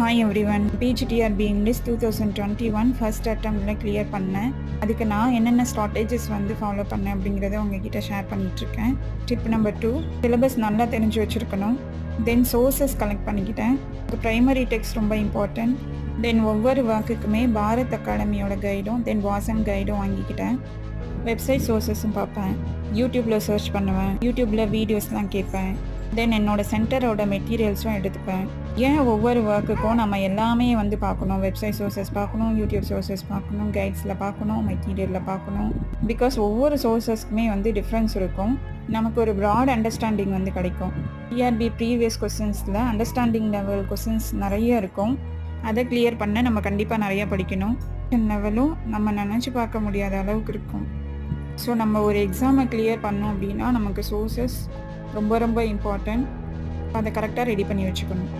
Hi everyone. PGTRB English 2021 first அட்டம்ப்டில் clear பண்ணேன். அதுக்கு நான் என்னென்ன ஸ்ட்ராட்டஜிஸ் ஃபாலோ பண்ணேன் அப்படிங்கிறத உங்ககிட்ட ஷேர் பண்ணிகிட்ருக்கேன். டிப் நம்பர் 2, சிலபஸ் நல்லா தெரிஞ்சு வச்சுருக்கணும். தென் சோர்சஸ் கலெக்ட் பண்ணிக்கிட்டேன். ப்ரைமரி டெக்ஸ்ட் ரொம்ப இம்பார்ட்டன்ட். தென் ஒவ்வொரு வாக்குக்குமே பாரத் அகாடமியோட கைடும் தென் வாசன் கைடும் வாங்கிக்கிட்டேன். வெப்சைட் சோர்ஸஸும் பார்ப்பேன். யூடியூப்பில் சர்ச் பண்ணுவேன். யூடியூப்பில் வீடியோஸ்லாம் கேட்பேன். தென் என்னோடய சென்டரோட மெட்டீரியல்ஸும் எடுத்துப்பேன். ஏன் ஒவ்வொரு ஒர்க்குக்கும் நம்ம எல்லாமே பார்க்கணும், வெப்சைட் சோர்ஸஸ் பார்க்கணும், யூடியூப் சோர்ஸஸ் பார்க்கணும், கைட்ஸில் பார்க்கணும், மெட்டீரியலில் பார்க்கணும். பிகாஸ் ஒவ்வொரு சோர்ஸஸ்க்குமே டிஃப்ரென்ஸ் இருக்கும். நமக்கு ஒரு ப்ராட் அண்டர்ஸ்டாண்டிங் கிடைக்கும். டிஆர்பி ப்ரீவியஸ் கொஸ்டின்ஸில் அண்டர்ஸ்டாண்டிங் லெவல் கொஸ்டின்ஸ் நிறைய இருக்கும். அதை கிளியர் பண்ண நம்ம கண்டிப்பாக நிறையா படிக்கணும். லெவலும் நம்ம நினச்சி பார்க்க முடியாத அளவுக்கு இருக்கும். ஸோ நம்ம ஒரு எக்ஸாமை கிளியர் பண்ணோம் அப்படின்னா நமக்கு சோர்ஸஸ் ரொம்ப ரொம்ப இம்பார்ட்டன்ட். அதை கரெக்டாக ரெடி பண்ணி வச்சுக்கணும்.